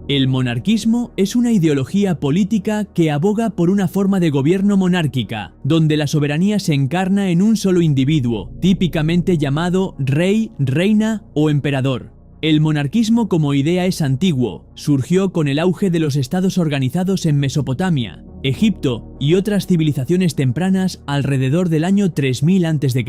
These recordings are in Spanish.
El monarquismo es una ideología política que aboga por una forma de gobierno monárquica, donde la soberanía se encarna en un solo individuo, típicamente llamado rey, reina o emperador. El monarquismo como idea es antiguo, surgió con el auge de los estados organizados en Mesopotamia, Egipto y otras civilizaciones tempranas alrededor del año 3000 a.C.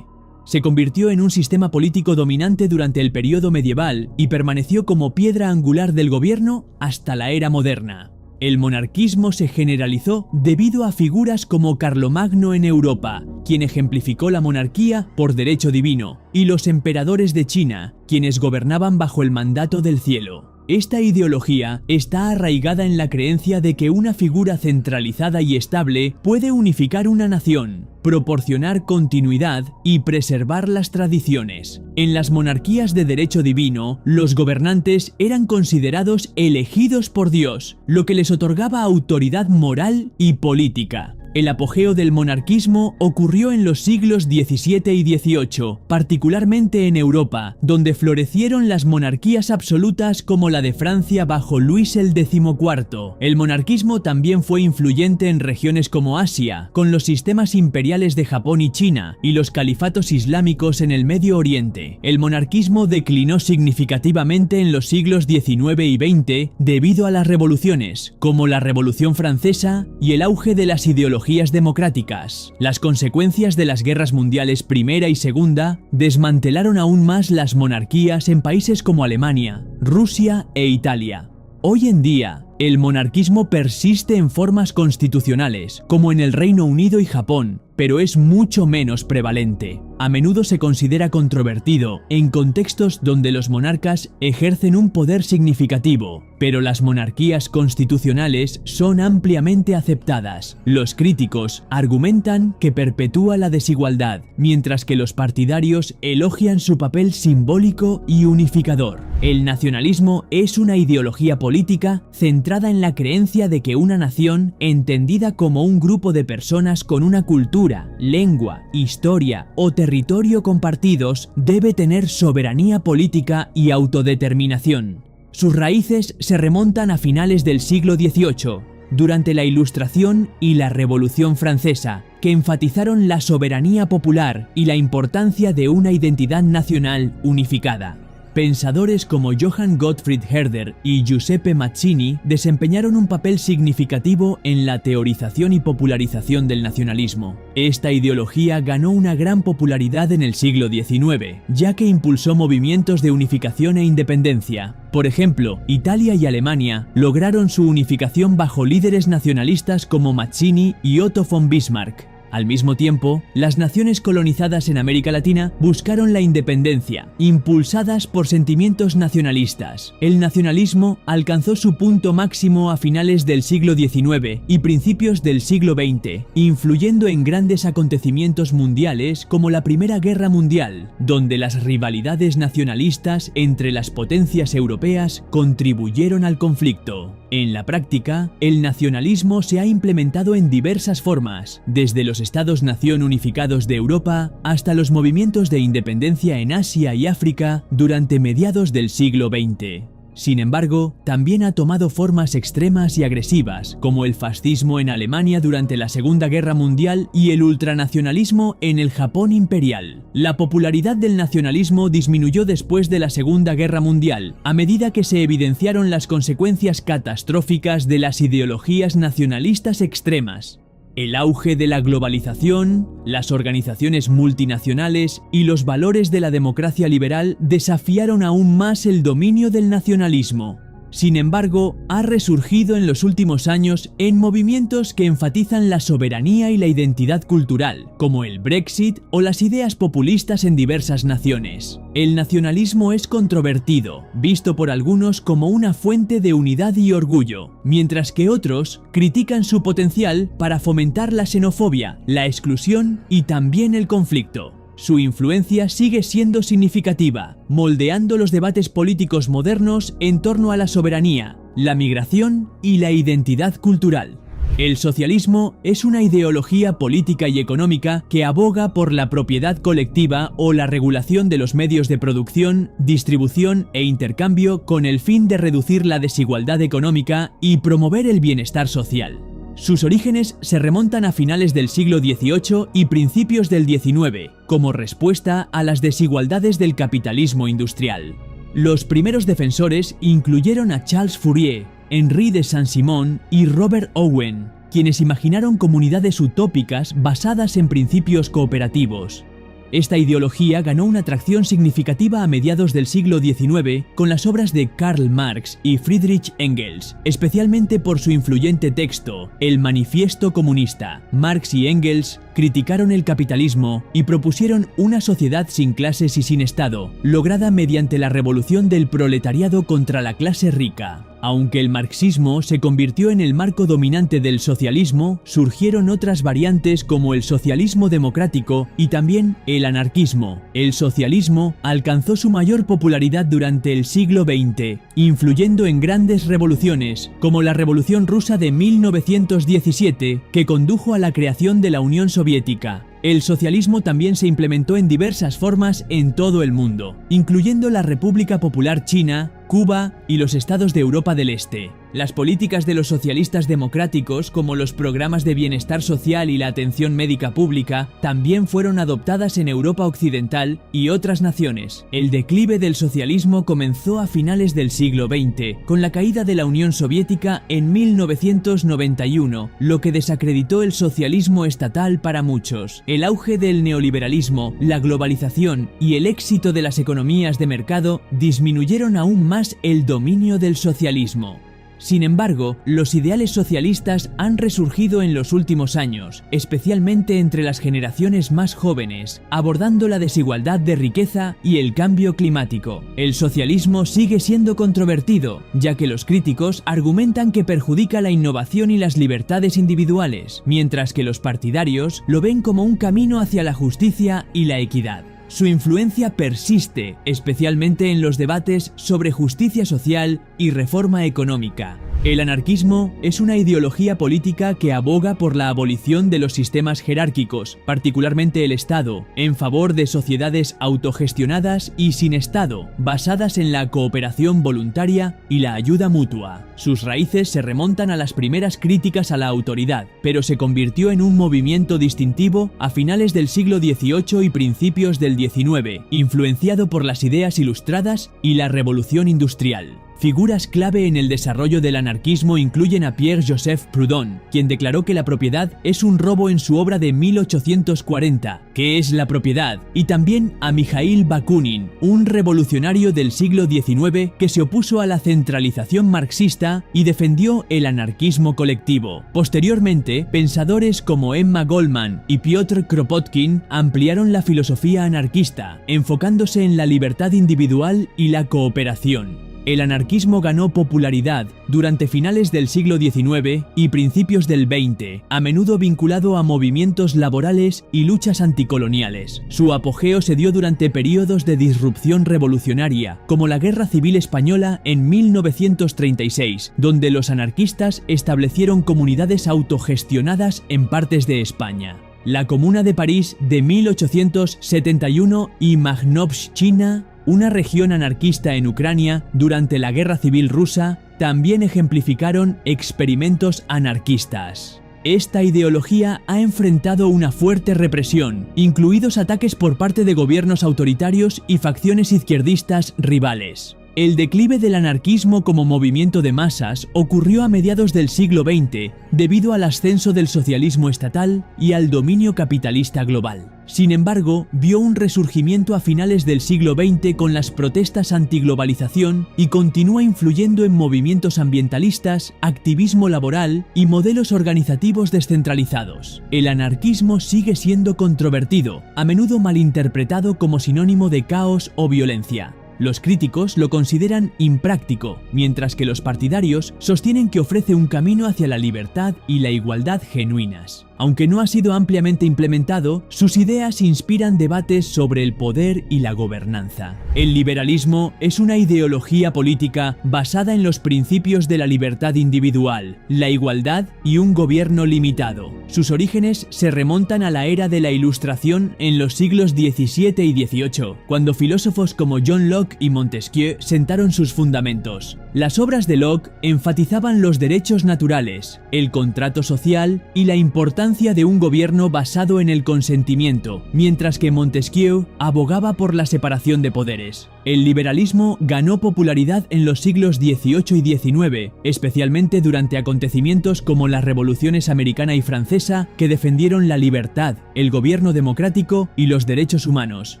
Se convirtió en un sistema político dominante durante el periodo medieval y permaneció como piedra angular del gobierno hasta la era moderna. El monarquismo se generalizó debido a figuras como Carlomagno en Europa, quien ejemplificó la monarquía por derecho divino, y los emperadores de China, quienes gobernaban bajo el mandato del cielo. Esta ideología está arraigada en la creencia de que una figura centralizada y estable puede unificar una nación, proporcionar continuidad y preservar las tradiciones. En las monarquías de derecho divino, los gobernantes eran considerados elegidos por Dios, lo que les otorgaba autoridad moral y política. El apogeo del monarquismo ocurrió en los siglos XVII y XVIII, particularmente en Europa, donde florecieron las monarquías absolutas como la de Francia bajo Luis el XIV. El monarquismo también fue influyente en regiones como Asia, con los sistemas imperiales de Japón y China, y los califatos islámicos en el Medio Oriente. El monarquismo declinó significativamente en los siglos XIX y XX debido a las revoluciones, como la Revolución Francesa y el auge de las ideologías democráticas. Las consecuencias de las guerras mundiales Primera y Segunda desmantelaron aún más las monarquías en países como Alemania, Rusia e Italia. Hoy en día, el monarquismo persiste en formas constitucionales, como en el Reino Unido y Japón, pero es mucho menos prevalente. A menudo se considera controvertido en contextos donde los monarcas ejercen un poder significativo, pero las monarquías constitucionales son ampliamente aceptadas. Los críticos argumentan que perpetúa la desigualdad, mientras que los partidarios elogian su papel simbólico y unificador. El nacionalismo es una ideología política centrada en la creencia de que una nación, entendida como un grupo de personas con una cultura, lengua, historia o territorio compartidos, debe tener soberanía política y autodeterminación. Sus raíces se remontan a finales del siglo XVIII, durante la Ilustración y la Revolución Francesa, que enfatizaron la soberanía popular y la importancia de una identidad nacional unificada. Pensadores como Johann Gottfried Herder y Giuseppe Mazzini desempeñaron un papel significativo en la teorización y popularización del nacionalismo. Esta ideología ganó una gran popularidad en el siglo XIX, ya que impulsó movimientos de unificación e independencia. Por ejemplo, Italia y Alemania lograron su unificación bajo líderes nacionalistas como Mazzini y Otto von Bismarck. Al mismo tiempo, las naciones colonizadas en América Latina buscaron la independencia, impulsadas por sentimientos nacionalistas. El nacionalismo alcanzó su punto máximo a finales del siglo XIX y principios del siglo XX, influyendo en grandes acontecimientos mundiales como la Primera Guerra Mundial, donde las rivalidades nacionalistas entre las potencias europeas contribuyeron al conflicto. En la práctica, el nacionalismo se ha implementado en diversas formas, desde los Estados-nación unificados de Europa hasta los movimientos de independencia en Asia y África durante mediados del siglo XX. Sin embargo, también ha tomado formas extremas y agresivas, como el fascismo en Alemania durante la Segunda Guerra Mundial y el ultranacionalismo en el Japón imperial. La popularidad del nacionalismo disminuyó después de la Segunda Guerra Mundial, a medida que se evidenciaron las consecuencias catastróficas de las ideologías nacionalistas extremas. El auge de la globalización, las organizaciones multinacionales y los valores de la democracia liberal desafiaron aún más el dominio del nacionalismo. Sin embargo, ha resurgido en los últimos años en movimientos que enfatizan la soberanía y la identidad cultural, como el Brexit o las ideas populistas en diversas naciones. El nacionalismo es controvertido, visto por algunos como una fuente de unidad y orgullo, mientras que otros critican su potencial para fomentar la xenofobia, la exclusión y también el conflicto. Su influencia sigue siendo significativa, moldeando los debates políticos modernos en torno a la soberanía, la migración y la identidad cultural. El socialismo es una ideología política y económica que aboga por la propiedad colectiva o la regulación de los medios de producción, distribución e intercambio con el fin de reducir la desigualdad económica y promover el bienestar social. Sus orígenes se remontan a finales del siglo XVIII y principios del XIX, como respuesta a las desigualdades del capitalismo industrial. Los primeros defensores incluyeron a Charles Fourier, Henri de Saint-Simon y Robert Owen, quienes imaginaron comunidades utópicas basadas en principios cooperativos. Esta ideología ganó una atracción significativa a mediados del siglo XIX con las obras de Karl Marx y Friedrich Engels, especialmente por su influyente texto, El Manifiesto Comunista. Marx y Engels criticaron el capitalismo y propusieron una sociedad sin clases y sin Estado, lograda mediante la revolución del proletariado contra la clase rica. Aunque el marxismo se convirtió en el marco dominante del socialismo, surgieron otras variantes como el socialismo democrático y también el anarquismo. El socialismo alcanzó su mayor popularidad durante el siglo XX, influyendo en grandes revoluciones, como la Revolución Rusa de 1917, que condujo a la creación de la Unión Soviética. El socialismo también se implementó en diversas formas en todo el mundo, incluyendo la República Popular China, Cuba y los estados de Europa del Este. Las políticas de los socialistas democráticos, como los programas de bienestar social y la atención médica pública, también fueron adoptadas en Europa Occidental y otras naciones. El declive del socialismo comenzó a finales del siglo XX, con la caída de la Unión Soviética en 1991, lo que desacreditó el socialismo estatal para muchos. El auge del neoliberalismo, la globalización y el éxito de las economías de mercado disminuyeron aún más el dominio del socialismo. Sin embargo, los ideales socialistas han resurgido en los últimos años, especialmente entre las generaciones más jóvenes, abordando la desigualdad de riqueza y el cambio climático. El socialismo sigue siendo controvertido, ya que los críticos argumentan que perjudica la innovación y las libertades individuales, mientras que los partidarios lo ven como un camino hacia la justicia y la equidad. Su influencia persiste, especialmente en los debates sobre justicia social y reforma económica. El anarquismo es una ideología política que aboga por la abolición de los sistemas jerárquicos, particularmente el Estado, en favor de sociedades autogestionadas y sin Estado, basadas en la cooperación voluntaria y la ayuda mutua. Sus raíces se remontan a las primeras críticas a la autoridad, pero se convirtió en un movimiento distintivo a finales del siglo XVIII y principios del XIX, influenciado por las ideas ilustradas y la revolución industrial. Figuras clave en el desarrollo del anarquismo incluyen a Pierre-Joseph Proudhon, quien declaró que la propiedad es un robo en su obra de 1840, ¿Qué es la propiedad?, y también a Mikhail Bakunin, un revolucionario del siglo XIX que se opuso a la centralización marxista y defendió el anarquismo colectivo. Posteriormente, pensadores como Emma Goldman y Piotr Kropotkin ampliaron la filosofía anarquista, enfocándose en la libertad individual y la cooperación. El anarquismo ganó popularidad durante finales del siglo XIX y principios del XX, a menudo vinculado a movimientos laborales y luchas anticoloniales. Su apogeo se dio durante periodos de disrupción revolucionaria, como la Guerra Civil Española en 1936, donde los anarquistas establecieron comunidades autogestionadas en partes de España. La Comuna de París de 1871 y Makhnovshchina, una región anarquista en Ucrania durante la Guerra Civil Rusa, también ejemplificaron experimentos anarquistas. Esta ideología ha enfrentado una fuerte represión, incluidos ataques por parte de gobiernos autoritarios y facciones izquierdistas rivales. El declive del anarquismo como movimiento de masas ocurrió a mediados del siglo XX debido al ascenso del socialismo estatal y al dominio capitalista global. Sin embargo, vio un resurgimiento a finales del siglo XX con las protestas antiglobalización y continúa influyendo en movimientos ambientalistas, activismo laboral y modelos organizativos descentralizados. El anarquismo sigue siendo controvertido, a menudo malinterpretado como sinónimo de caos o violencia. Los críticos lo consideran impráctico, mientras que los partidarios sostienen que ofrece un camino hacia la libertad y la igualdad genuinas. Aunque no ha sido ampliamente implementado, sus ideas inspiran debates sobre el poder y la gobernanza. El liberalismo es una ideología política basada en los principios de la libertad individual, la igualdad y un gobierno limitado. Sus orígenes se remontan a la era de la Ilustración en los siglos XVII y XVIII, cuando filósofos como John Locke y Montesquieu sentaron sus fundamentos. Las obras de Locke enfatizaban los derechos naturales, el contrato social y la importancia de un gobierno basado en el consentimiento, mientras que Montesquieu abogaba por la separación de poderes. El liberalismo ganó popularidad en los siglos XVIII y XIX, especialmente durante acontecimientos como las revoluciones americana y francesa, que defendieron la libertad, el gobierno democrático y los derechos humanos.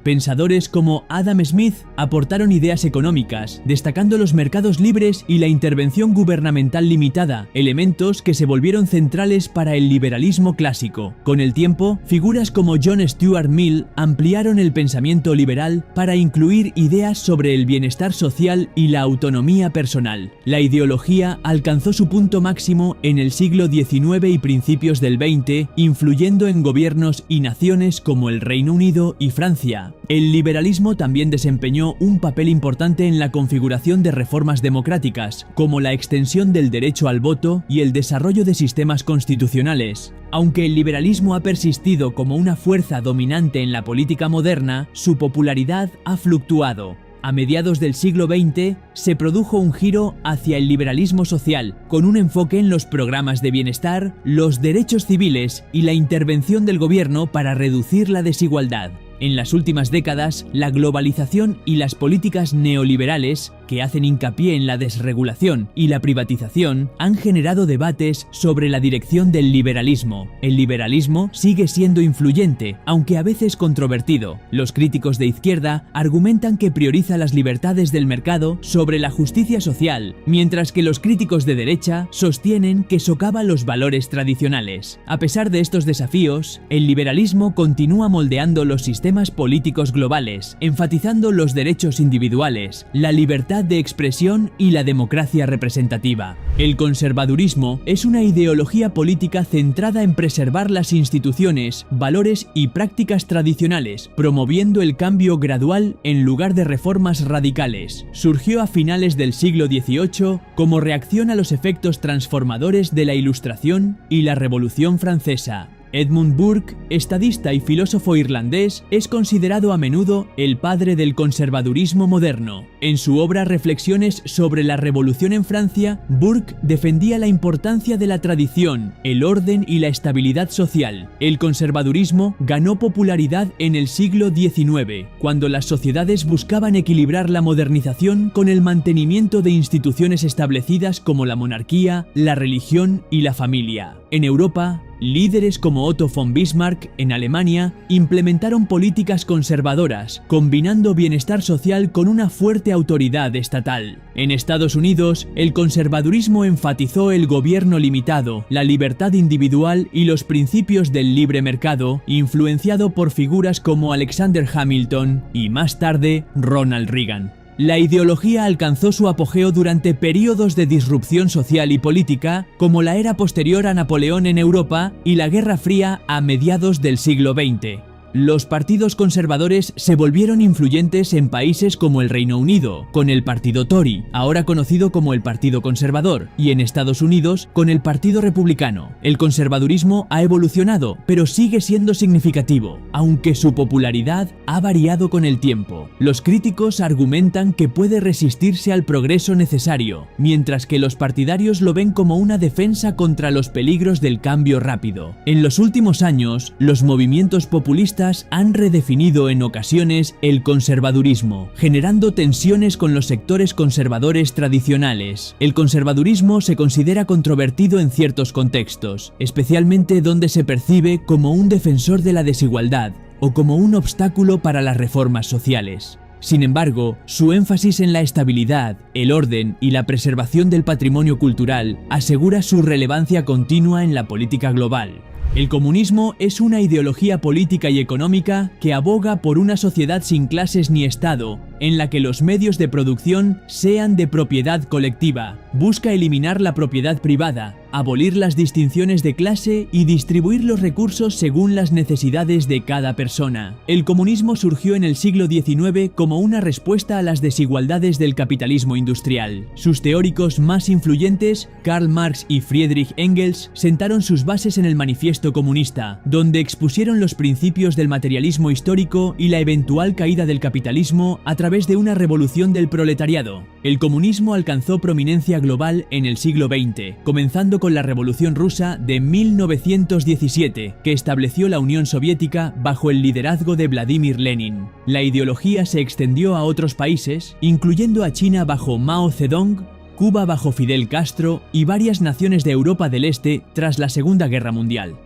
Pensadores como Adam Smith aportaron ideas económicas, destacando los mercados libres y la intervención gubernamental limitada, elementos que se volvieron centrales para el liberalismo clásico. Con el tiempo, figuras como John Stuart Mill ampliaron el pensamiento liberal para incluir ideas sobre el bienestar social y la autonomía personal. La ideología alcanzó su punto máximo en el siglo XIX y principios del XX, influyendo en gobiernos y naciones como el Reino Unido y Francia. El liberalismo también desempeñó un papel importante en la configuración de reformas democráticas, como la extensión del derecho al voto y el desarrollo de sistemas constitucionales. Aunque el liberalismo ha persistido como una fuerza dominante en la política moderna, su popularidad ha fluctuado. A mediados del siglo XX se produjo un giro hacia el liberalismo social, con un enfoque en los programas de bienestar, los derechos civiles y la intervención del gobierno para reducir la desigualdad. En las últimas décadas, la globalización y las políticas neoliberales, que hacen hincapié en la desregulación y la privatización, han generado debates sobre la dirección del liberalismo. El liberalismo sigue siendo influyente, aunque a veces controvertido. Los críticos de izquierda argumentan que prioriza las libertades del mercado sobre la justicia social, mientras que los críticos de derecha sostienen que socava los valores tradicionales. A pesar de estos desafíos, el liberalismo continúa moldeando los sistemas políticos globales, enfatizando los derechos individuales, la libertad de expresión y la democracia representativa. El conservadurismo es una ideología política centrada en preservar las instituciones, valores y prácticas tradicionales, promoviendo el cambio gradual en lugar de reformas radicales. Surgió a finales del siglo XVIII como reacción a los efectos transformadores de la Ilustración y la Revolución Francesa. Edmund Burke, estadista y filósofo irlandés, es considerado a menudo el padre del conservadurismo moderno. En su obra Reflexiones sobre la Revolución en Francia, Burke defendía la importancia de la tradición, el orden y la estabilidad social. El conservadurismo ganó popularidad en el siglo XIX, cuando las sociedades buscaban equilibrar la modernización con el mantenimiento de instituciones establecidas como la monarquía, la religión y la familia. En Europa, líderes como Otto von Bismarck en Alemania implementaron políticas conservadoras, combinando bienestar social con una fuerte autoridad estatal. En Estados Unidos, el conservadurismo enfatizó el gobierno limitado, la libertad individual y los principios del libre mercado, influenciado por figuras como Alexander Hamilton y más tarde Ronald Reagan. La ideología alcanzó su apogeo durante períodos de disrupción social y política, como la era posterior a Napoleón en Europa y la Guerra Fría a mediados del siglo XX. Los partidos conservadores se volvieron influyentes en países como el Reino Unido, con el Partido Tory, ahora conocido como el Partido Conservador, y en Estados Unidos, con el Partido Republicano. El conservadurismo ha evolucionado, pero sigue siendo significativo, aunque su popularidad ha variado con el tiempo. Los críticos argumentan que puede resistirse al progreso necesario, mientras que los partidarios lo ven como una defensa contra los peligros del cambio rápido. En los últimos años, los movimientos populistas han redefinido en ocasiones el conservadurismo, generando tensiones con los sectores conservadores tradicionales. El conservadurismo se considera controvertido en ciertos contextos, especialmente donde se percibe como un defensor de la desigualdad o como un obstáculo para las reformas sociales. Sin embargo, su énfasis en la estabilidad, el orden y la preservación del patrimonio cultural asegura su relevancia continua en la política global. El comunismo es una ideología política y económica que aboga por una sociedad sin clases ni Estado, en la que los medios de producción sean de propiedad colectiva. Busca eliminar la propiedad privada, abolir las distinciones de clase y distribuir los recursos según las necesidades de cada persona. El comunismo surgió en el siglo XIX como una respuesta a las desigualdades del capitalismo industrial. Sus teóricos más influyentes, Karl Marx y Friedrich Engels, sentaron sus bases en el Manifiesto Comunista, donde expusieron los principios del materialismo histórico y la eventual caída del capitalismo a través de una revolución del proletariado. El comunismo alcanzó prominencia global en el siglo XX, comenzando con la Revolución Rusa de 1917, que estableció la Unión Soviética bajo el liderazgo de Vladimir Lenin. La ideología se extendió a otros países, incluyendo a China bajo Mao Zedong, Cuba bajo Fidel Castro y varias naciones de Europa del Este tras la Segunda Guerra Mundial.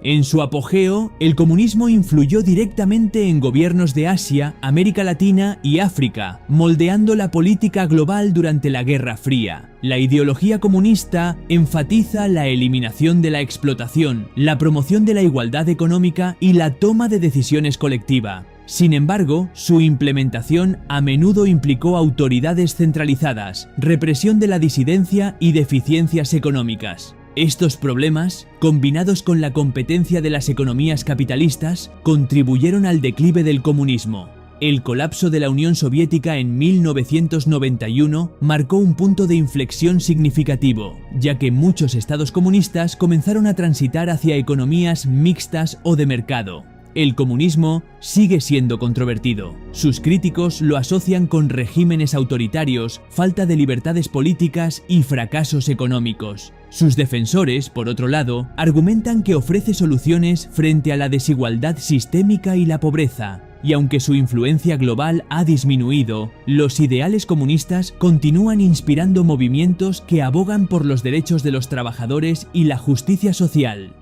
En su apogeo, el comunismo influyó directamente en gobiernos de Asia, América Latina y África, moldeando la política global durante la Guerra Fría. La ideología comunista enfatiza la eliminación de la explotación, la promoción de la igualdad económica y la toma de decisiones colectiva. Sin embargo, su implementación a menudo implicó autoridades centralizadas, represión de la disidencia y deficiencias económicas. Estos problemas, combinados con la competencia de las economías capitalistas, contribuyeron al declive del comunismo. El colapso de la Unión Soviética en 1991 marcó un punto de inflexión significativo, ya que muchos estados comunistas comenzaron a transitar hacia economías mixtas o de mercado. El comunismo sigue siendo controvertido. Sus críticos lo asocian con regímenes autoritarios, falta de libertades políticas y fracasos económicos. Sus defensores, por otro lado, argumentan que ofrece soluciones frente a la desigualdad sistémica y la pobreza. Y aunque su influencia global ha disminuido, los ideales comunistas continúan inspirando movimientos que abogan por los derechos de los trabajadores y la justicia social.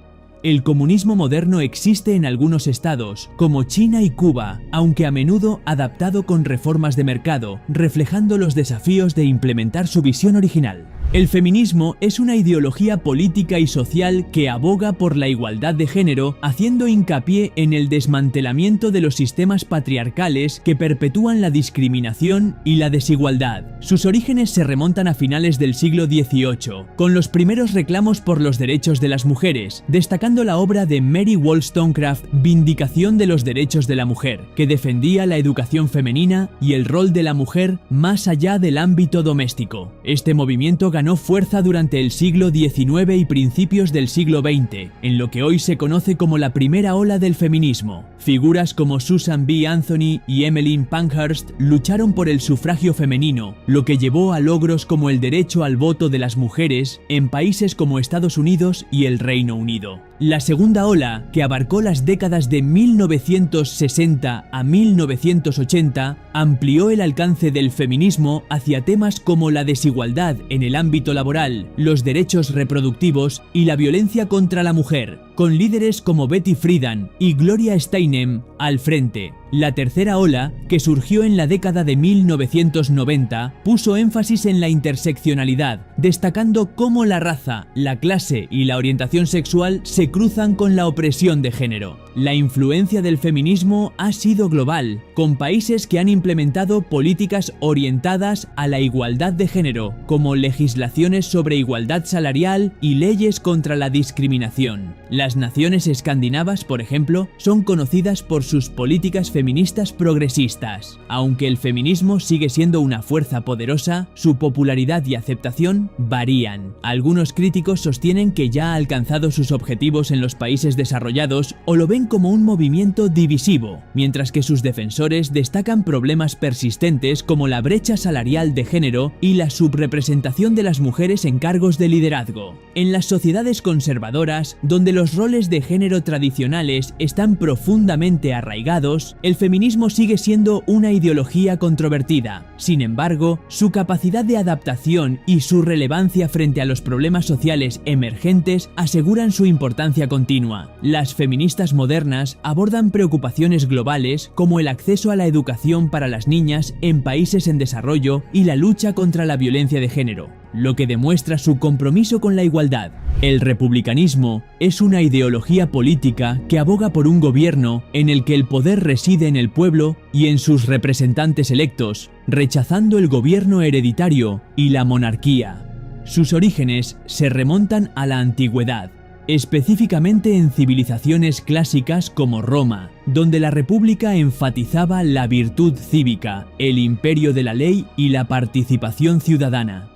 El comunismo moderno existe en algunos estados, como China y Cuba, aunque a menudo adaptado con reformas de mercado, reflejando los desafíos de implementar su visión original. El feminismo es una ideología política y social que aboga por la igualdad de género, haciendo hincapié en el desmantelamiento de los sistemas patriarcales que perpetúan la discriminación y la desigualdad. Sus orígenes se remontan a finales del siglo XVIII, con los primeros reclamos por los derechos de las mujeres, destacando la obra de Mary Wollstonecraft, Vindicación de los Derechos de la Mujer, que defendía la educación femenina y el rol de la mujer más allá del ámbito doméstico. Este movimiento ganó fuerza durante el siglo XIX y principios del siglo XX, en lo que hoy se conoce como la primera ola del feminismo. Figuras como Susan B. Anthony y Emmeline Pankhurst lucharon por el sufragio femenino, lo que llevó a logros como el derecho al voto de las mujeres en países como Estados Unidos y el Reino Unido. La segunda ola, que abarcó las décadas de 1960 a 1980, amplió el alcance del feminismo hacia temas como la desigualdad en el ámbito laboral, los derechos reproductivos y la violencia contra la mujer, con líderes como Betty Friedan y Gloria Steinem al frente. La tercera ola, que surgió en la década de 1990, puso énfasis en la interseccionalidad, destacando cómo la raza, la clase y la orientación sexual se cruzan con la opresión de género. La influencia del feminismo ha sido global, con países que han implementado políticas orientadas a la igualdad de género, como legislaciones sobre igualdad salarial y leyes contra la discriminación. Las naciones escandinavas, por ejemplo, son conocidas por sus políticas feministas progresistas. Aunque el feminismo sigue siendo una fuerza poderosa, su popularidad y aceptación varían. Algunos críticos sostienen que ya ha alcanzado sus objetivos en los países desarrollados o lo ven como un movimiento divisivo, mientras que sus defensores destacan problemas persistentes como la brecha salarial de género y la subrepresentación de las mujeres en cargos de liderazgo. En las sociedades conservadoras, donde los roles de género tradicionales están profundamente arraigados, el feminismo sigue siendo una ideología controvertida. Sin embargo, su capacidad de adaptación y su relevancia frente a los problemas sociales emergentes aseguran su importancia continua. Las feministas modernas abordan preocupaciones globales como el acceso a la educación para las niñas en países en desarrollo y la lucha contra la violencia de género. lo que demuestra su compromiso con la igualdad. El republicanismo es una ideología política que aboga por un gobierno en el que el poder reside en el pueblo y en sus representantes electos, rechazando el gobierno hereditario y la monarquía. Sus orígenes se remontan a la antigüedad, específicamente en civilizaciones clásicas como Roma, donde la república enfatizaba la virtud cívica, el imperio de la ley y la participación ciudadana.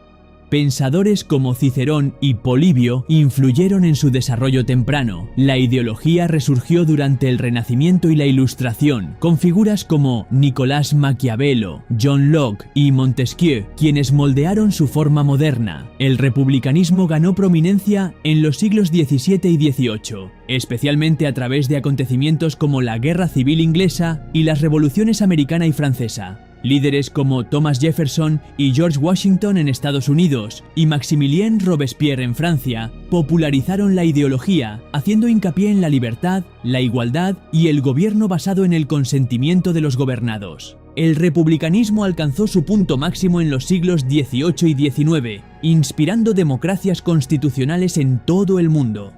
Pensadores como Cicerón y Polibio influyeron en su desarrollo temprano. La ideología resurgió durante el Renacimiento y la Ilustración, con figuras como Nicolás Maquiavelo, John Locke y Montesquieu, quienes moldearon su forma moderna. El republicanismo ganó prominencia en los siglos XVII y XVIII, especialmente a través de acontecimientos como la Guerra Civil Inglesa y las revoluciones americana y francesa. Líderes como Thomas Jefferson y George Washington en Estados Unidos y Maximilien Robespierre en Francia popularizaron la ideología, haciendo hincapié en la libertad, la igualdad y el gobierno basado en el consentimiento de los gobernados. El republicanismo alcanzó su punto máximo en los siglos XVIII y XIX, inspirando democracias constitucionales en todo el mundo.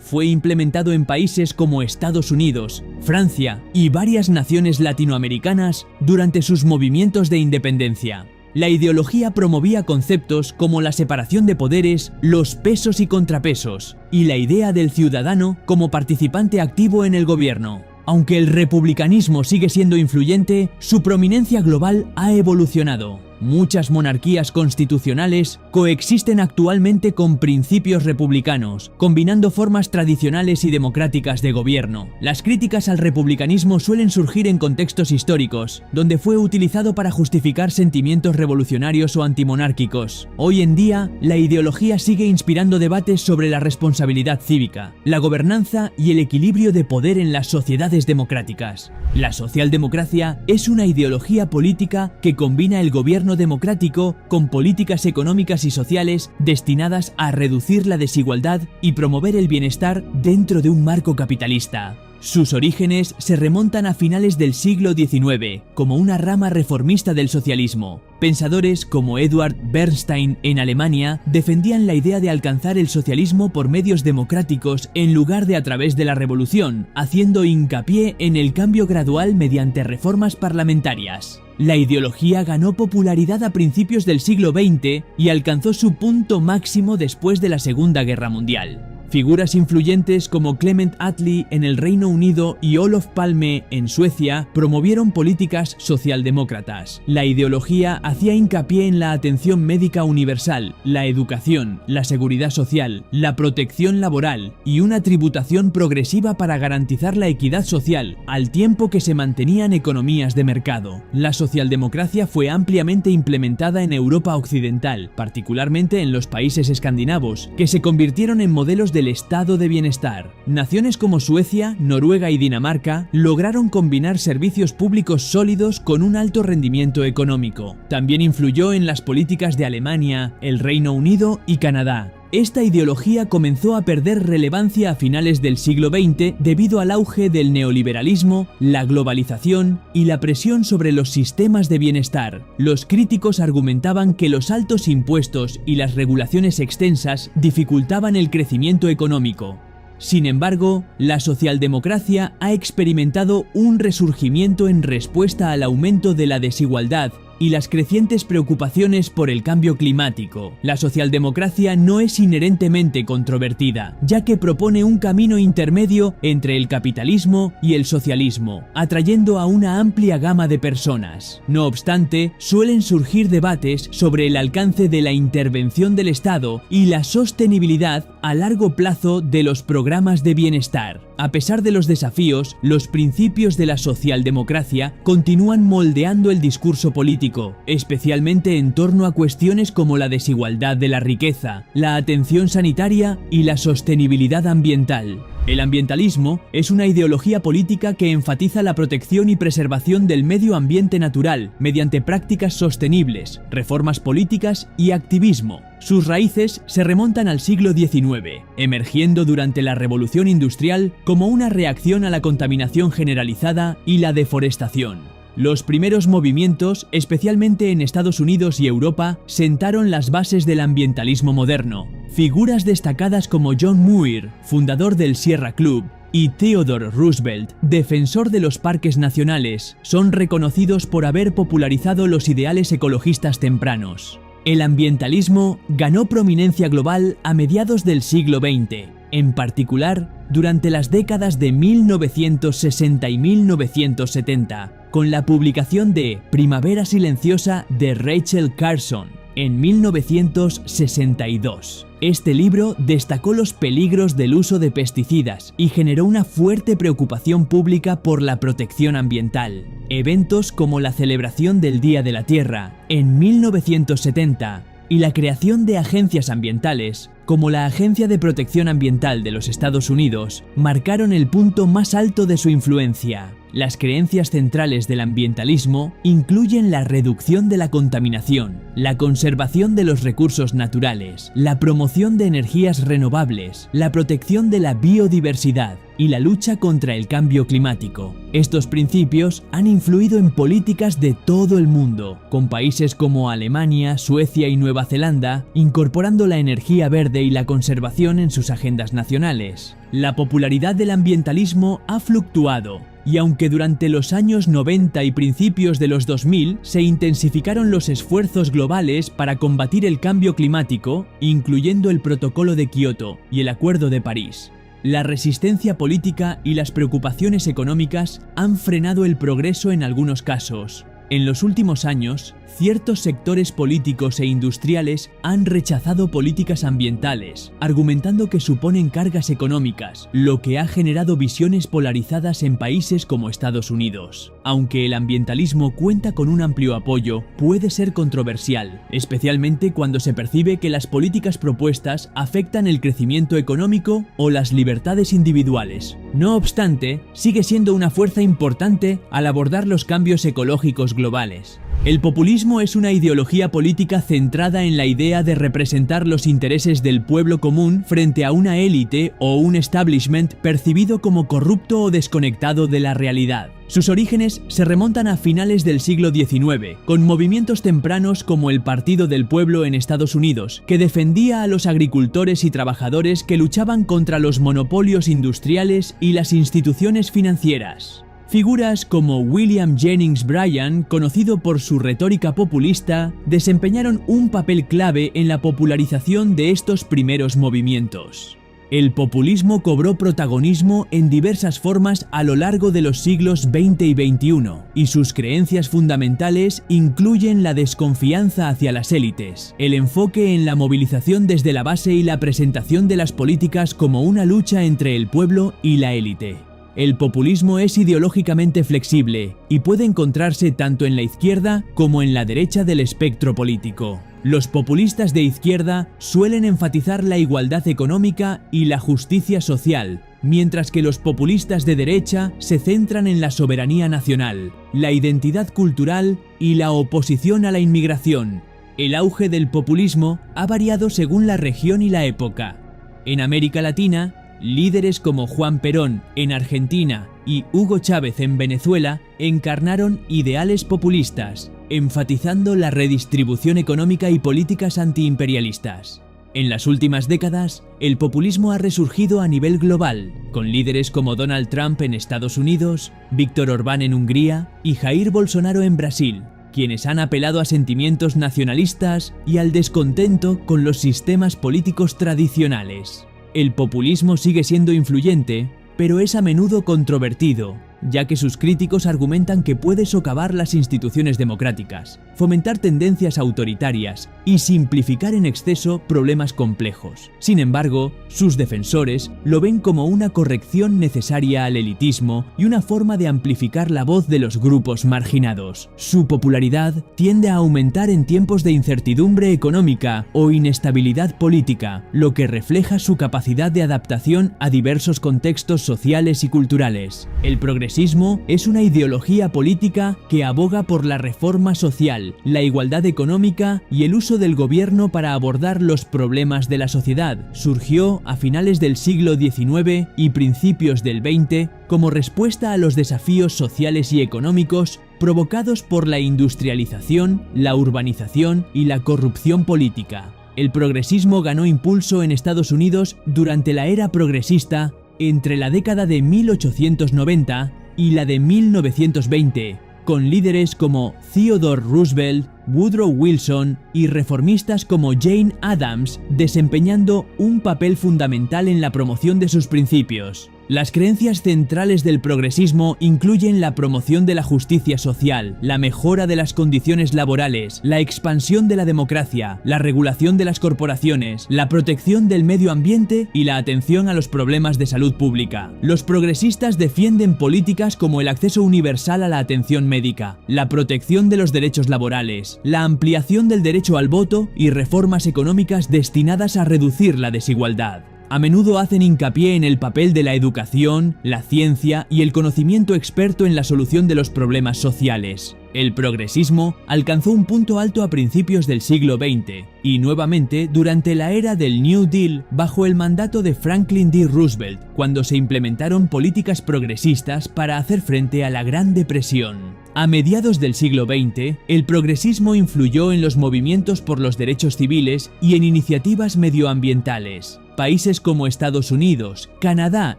Fue implementado en países como Estados Unidos, Francia y varias naciones latinoamericanas durante sus movimientos de independencia. La ideología promovía conceptos como la separación de poderes, los pesos y contrapesos, y la idea del ciudadano como participante activo en el gobierno. Aunque el republicanismo sigue siendo influyente, su prominencia global ha evolucionado. Muchas monarquías constitucionales coexisten actualmente con principios republicanos, combinando formas tradicionales y democráticas de gobierno. Las críticas al republicanismo suelen surgir en contextos históricos, donde fue utilizado para justificar sentimientos revolucionarios o antimonárquicos. Hoy en día, la ideología sigue inspirando debates sobre la responsabilidad cívica, la gobernanza y el equilibrio de poder en las sociedades democráticas. La socialdemocracia es una ideología política que combina el gobierno democrático con políticas económicas y sociales destinadas a reducir la desigualdad y promover el bienestar dentro de un marco capitalista. Sus orígenes se remontan a finales del siglo XIX, como una rama reformista del socialismo. Pensadores como Eduard Bernstein en Alemania defendían la idea de alcanzar el socialismo por medios democráticos en lugar de a través de la revolución, haciendo hincapié en el cambio gradual mediante reformas parlamentarias. La ideología ganó popularidad a principios del siglo XX y alcanzó su punto máximo después de la Segunda Guerra Mundial. Figuras influyentes como Clement Attlee en el Reino Unido y Olof Palme en Suecia promovieron políticas socialdemócratas. La ideología hacía hincapié en la atención médica universal, la educación, la seguridad social, la protección laboral y una tributación progresiva para garantizar la equidad social, al tiempo que se mantenían economías de mercado. La socialdemocracia fue ampliamente implementada en Europa Occidental, particularmente en los países escandinavos, que se convirtieron en modelos del estado de bienestar. Naciones como Suecia, Noruega y Dinamarca lograron combinar servicios públicos sólidos con un alto rendimiento económico. También influyó en las políticas de Alemania, el Reino Unido y Canadá. Esta ideología comenzó a perder relevancia a finales del siglo XX debido al auge del neoliberalismo, la globalización y la presión sobre los sistemas de bienestar. Los críticos argumentaban que los altos impuestos y las regulaciones extensas dificultaban el crecimiento económico. Sin embargo, la socialdemocracia ha experimentado un resurgimiento en respuesta al aumento de la desigualdad y las crecientes preocupaciones por el cambio climático. La socialdemocracia no es inherentemente controvertida, ya que propone un camino intermedio entre el capitalismo y el socialismo, atrayendo a una amplia gama de personas. No obstante, suelen surgir debates sobre el alcance de la intervención del Estado y la sostenibilidad a largo plazo de los programas de bienestar. A pesar de los desafíos, los principios de la socialdemocracia continúan moldeando el discurso político, especialmente en torno a cuestiones como la desigualdad de la riqueza, la atención sanitaria y la sostenibilidad ambiental. El ambientalismo es una ideología política que enfatiza la protección y preservación del medio ambiente natural mediante prácticas sostenibles, reformas políticas y activismo. Sus raíces se remontan al siglo XIX, emergiendo durante la Revolución Industrial como una reacción a la contaminación generalizada y la deforestación. Los primeros movimientos, especialmente en Estados Unidos y Europa, sentaron las bases del ambientalismo moderno. Figuras destacadas como John Muir, fundador del Sierra Club, y Theodore Roosevelt, defensor de los parques nacionales, son reconocidos por haber popularizado los ideales ecologistas tempranos. El ambientalismo ganó prominencia global a mediados del siglo XX, en particular durante las décadas de 1960 y 1970, con la publicación de Primavera Silenciosa de Rachel Carson en 1962. Este libro destacó los peligros del uso de pesticidas y generó una fuerte preocupación pública por la protección ambiental. Eventos como la celebración del Día de la Tierra en 1970 y la creación de agencias ambientales, como la Agencia de Protección Ambiental de los Estados Unidos, marcaron el punto más alto de su influencia. Las creencias centrales del ambientalismo incluyen la reducción de la contaminación, la conservación de los recursos naturales, la promoción de energías renovables, la protección de la biodiversidad y la lucha contra el cambio climático. Estos principios han influido en políticas de todo el mundo, con países como Alemania, Suecia y Nueva Zelanda incorporando la energía verde y la conservación en sus agendas nacionales. La popularidad del ambientalismo ha fluctuado, y aunque durante los años 90 y principios de los 2000 se intensificaron los esfuerzos globales para combatir el cambio climático, incluyendo el Protocolo de Kioto y el Acuerdo de París, la resistencia política y las preocupaciones económicas han frenado el progreso en algunos casos. En los últimos años, ciertos sectores políticos e industriales han rechazado políticas ambientales, argumentando que suponen cargas económicas, lo que ha generado visiones polarizadas en países como Estados Unidos. Aunque el ambientalismo cuenta con un amplio apoyo, puede ser controversial, especialmente cuando se percibe que las políticas propuestas afectan el crecimiento económico o las libertades individuales. No obstante, sigue siendo una fuerza importante al abordar los cambios ecológicos globales. El populismo es una ideología política centrada en la idea de representar los intereses del pueblo común frente a una élite o un establishment percibido como corrupto o desconectado de la realidad. Sus orígenes se remontan a finales del siglo XIX, con movimientos tempranos como el Partido del Pueblo en Estados Unidos, que defendía a los agricultores y trabajadores que luchaban contra los monopolios industriales y las instituciones financieras. Figuras como William Jennings Bryan, conocido por su retórica populista, desempeñaron un papel clave en la popularización de estos primeros movimientos. El populismo cobró protagonismo en diversas formas a lo largo de los siglos XX y XXI, y sus creencias fundamentales incluyen la desconfianza hacia las élites, el enfoque en la movilización desde la base y la presentación de las políticas como una lucha entre el pueblo y la élite. El populismo es ideológicamente flexible y puede encontrarse tanto en la izquierda como en la derecha del espectro político. Los populistas de izquierda suelen enfatizar la igualdad económica y la justicia social, mientras que los populistas de derecha se centran en la soberanía nacional, la identidad cultural y la oposición a la inmigración. El auge del populismo ha variado según la región y la época. En América Latina, líderes como Juan Perón en Argentina y Hugo Chávez en Venezuela encarnaron ideales populistas, enfatizando la redistribución económica y políticas antiimperialistas. En las últimas décadas, el populismo ha resurgido a nivel global, con líderes como Donald Trump en Estados Unidos, Víctor Orbán en Hungría y Jair Bolsonaro en Brasil, quienes han apelado a sentimientos nacionalistas y al descontento con los sistemas políticos tradicionales. El populismo sigue siendo influyente, pero es a menudo controvertido, ya que sus críticos argumentan que puede socavar las instituciones democráticas, fomentar tendencias autoritarias y simplificar en exceso problemas complejos. Sin embargo, sus defensores lo ven como una corrección necesaria al elitismo y una forma de amplificar la voz de los grupos marginados. Su popularidad tiende a aumentar en tiempos de incertidumbre económica o inestabilidad política, lo que refleja su capacidad de adaptación a diversos contextos sociales y culturales. El progresismo progresismo es una ideología política que aboga por la reforma social, la igualdad económica y el uso del gobierno para abordar los problemas de la sociedad. Surgió a finales del siglo XIX y principios del XX como respuesta a los desafíos sociales y económicos provocados por la industrialización, la urbanización y la corrupción política. El progresismo ganó impulso en Estados Unidos durante la era progresista entre la década de 1890 y la de 1920, con líderes como Theodore Roosevelt, Woodrow Wilson y reformistas como Jane Addams desempeñando un papel fundamental en la promoción de sus principios. Las creencias centrales del progresismo incluyen la promoción de la justicia social, la mejora de las condiciones laborales, la expansión de la democracia, la regulación de las corporaciones, la protección del medio ambiente y la atención a los problemas de salud pública. Los progresistas defienden políticas como el acceso universal a la atención médica, la protección de los derechos laborales, la ampliación del derecho al voto y reformas económicas destinadas a reducir la desigualdad. A menudo hacen hincapié en el papel de la educación, la ciencia y el conocimiento experto en la solución de los problemas sociales. El progresismo alcanzó un punto alto a principios del siglo XX y nuevamente durante la era del New Deal bajo el mandato de Franklin D. Roosevelt, cuando se implementaron políticas progresistas para hacer frente a la Gran Depresión. A mediados del siglo XX, el progresismo influyó en los movimientos por los derechos civiles y en iniciativas medioambientales. Países como Estados Unidos, Canadá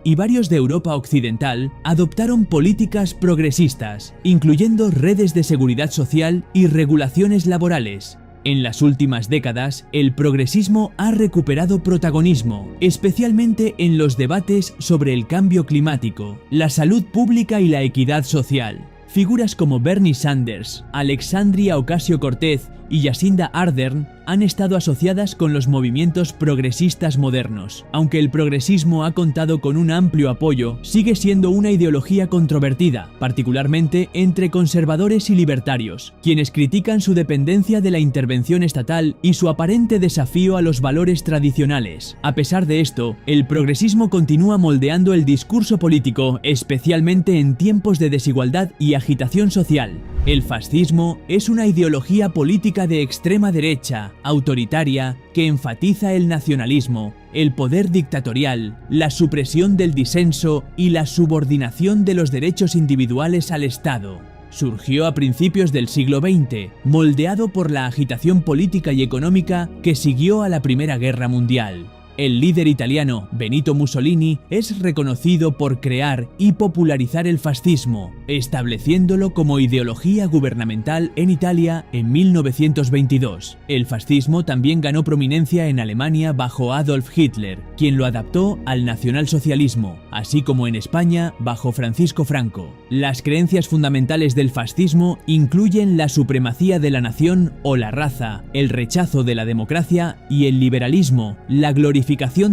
y varios de Europa Occidental adoptaron políticas progresistas, incluyendo redes de seguridad social y regulaciones laborales. En las últimas décadas, el progresismo ha recuperado protagonismo, especialmente en los debates sobre el cambio climático, la salud pública y la equidad social. Figuras como Bernie Sanders, Alexandria Ocasio-Cortez y Jacinda Ardern han estado asociadas con los movimientos progresistas modernos. Aunque el progresismo ha contado con un amplio apoyo, sigue siendo una ideología controvertida, particularmente entre conservadores y libertarios, quienes critican su dependencia de la intervención estatal y su aparente desafío a los valores tradicionales. A pesar de esto, el progresismo continúa moldeando el discurso político, especialmente en tiempos de desigualdad y agitación social. El fascismo es una ideología política de extrema derecha, autoritaria, que enfatiza el nacionalismo, el poder dictatorial, la supresión del disenso y la subordinación de los derechos individuales al Estado. Surgió a principios del siglo XX, moldeado por la agitación política y económica que siguió a la Primera Guerra Mundial. El líder italiano Benito Mussolini es reconocido por crear y popularizar el fascismo, estableciéndolo como ideología gubernamental en Italia en 1922. El fascismo también ganó prominencia en Alemania bajo Adolf Hitler, quien lo adaptó al nacionalsocialismo, así como en España bajo Francisco Franco. Las creencias fundamentales del fascismo incluyen la supremacía de la nación o la raza, el rechazo de la democracia y el liberalismo, la glorificación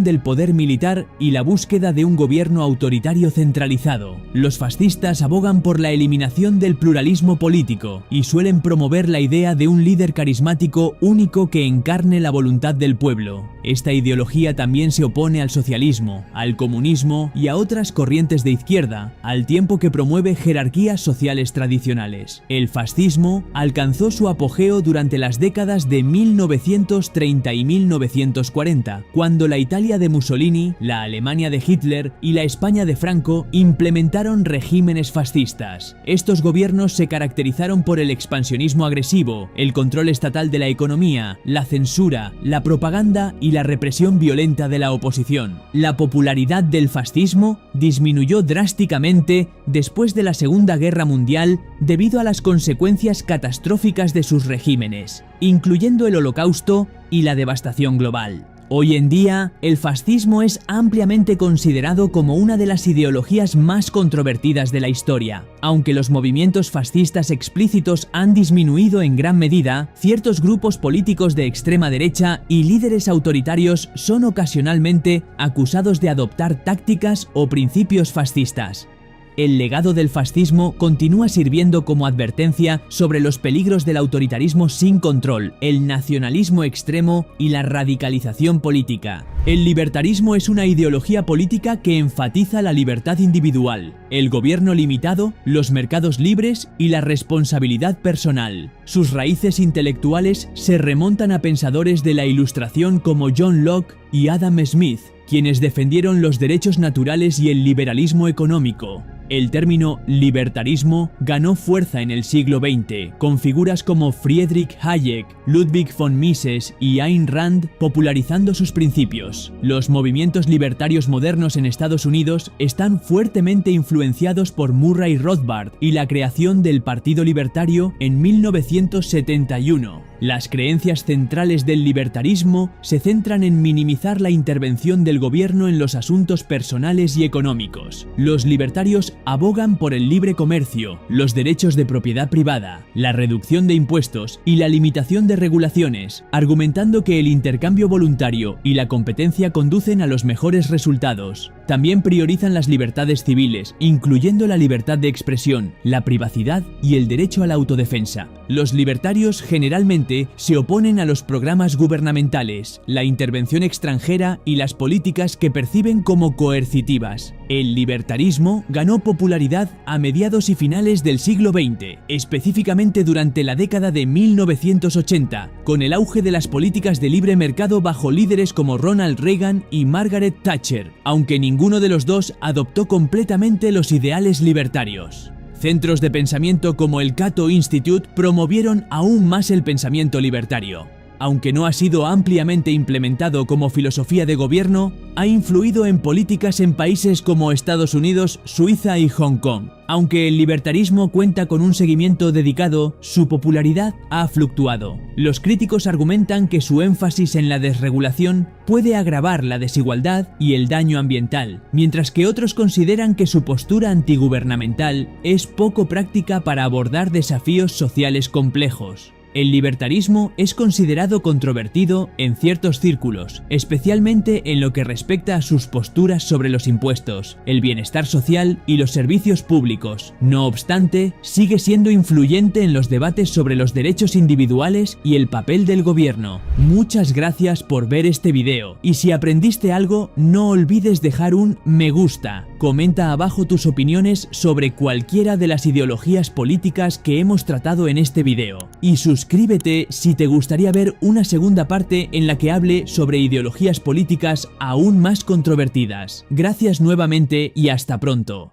del poder militar y la búsqueda de un gobierno autoritario centralizado. Los fascistas abogan por la eliminación del pluralismo político y suelen promover la idea de un líder carismático único que encarne la voluntad del pueblo. Esta ideología también se opone al socialismo, al comunismo y a otras corrientes de izquierda, al tiempo que promueve jerarquías sociales tradicionales. El fascismo alcanzó su apogeo durante las décadas de 1930 y 1940, cuando la Italia de Mussolini, la Alemania de Hitler y la España de Franco implementaron regímenes fascistas. Estos gobiernos se caracterizaron por el expansionismo agresivo, el control estatal de la economía, la censura, la propaganda y la represión violenta de la oposición. La popularidad del fascismo disminuyó drásticamente después de la Segunda Guerra Mundial debido a las consecuencias catastróficas de sus regímenes, incluyendo el Holocausto y la devastación global. Hoy en día, el fascismo es ampliamente considerado como una de las ideologías más controvertidas de la historia. Aunque los movimientos fascistas explícitos han disminuido en gran medida, ciertos grupos políticos de extrema derecha y líderes autoritarios son ocasionalmente acusados de adoptar tácticas o principios fascistas. el legado del fascismo continúa sirviendo como advertencia sobre los peligros del autoritarismo sin control, el nacionalismo extremo y la radicalización política. El libertarismo es una ideología política que enfatiza la libertad individual, el gobierno limitado, los mercados libres y la responsabilidad personal. Sus raíces intelectuales se remontan a pensadores de la Ilustración como John Locke y Adam Smith, quienes defendieron los derechos naturales y el liberalismo económico. El término libertarismo ganó fuerza en el siglo XX, con figuras como Friedrich Hayek, Ludwig von Mises y Ayn Rand popularizando sus principios. Los movimientos libertarios modernos en Estados Unidos están fuertemente influenciados por Murray Rothbard y la creación del Partido Libertario en 1971. Las creencias centrales del libertarismo se centran en minimizar la intervención del gobierno en los asuntos personales y económicos. Los libertarios abogan por el libre comercio, los derechos de propiedad privada, la reducción de impuestos y la limitación de regulaciones, argumentando que el intercambio voluntario y la competencia conducen a los mejores resultados. También priorizan las libertades civiles, incluyendo la libertad de expresión, la privacidad y el derecho a la autodefensa. Los libertarios generalmente se oponen a los programas gubernamentales, la intervención extranjera y las políticas que perciben como coercitivas. El libertarismo ganó popularidad a mediados y finales del siglo XX, específicamente durante la década de 1980, con el auge de las políticas de libre mercado bajo líderes como Ronald Reagan y Margaret Thatcher, aunque ninguno de los dos adoptó completamente los ideales libertarios. Centros de pensamiento como el Cato Institute promovieron aún más el pensamiento libertario. Aunque no ha sido ampliamente implementado como filosofía de gobierno, ha influido en políticas en países como Estados Unidos, Suiza y Hong Kong. Aunque el libertarismo cuenta con un seguimiento dedicado, su popularidad ha fluctuado. Los críticos argumentan que su énfasis en la desregulación puede agravar la desigualdad y el daño ambiental, mientras que otros consideran que su postura antigubernamental es poco práctica para abordar desafíos sociales complejos. El libertarismo es considerado controvertido en ciertos círculos, especialmente en lo que respecta a sus posturas sobre los impuestos, el bienestar social y los servicios públicos. No obstante, sigue siendo influyente en los debates sobre los derechos individuales y el papel del gobierno. Muchas gracias por ver este video, y si aprendiste algo, no olvides dejar un me gusta. Comenta abajo tus opiniones sobre cualquiera de las ideologías políticas que hemos tratado en este video, y suscríbete si te gustaría ver una segunda parte en la que hable sobre ideologías políticas aún más controvertidas. Gracias nuevamente y hasta pronto.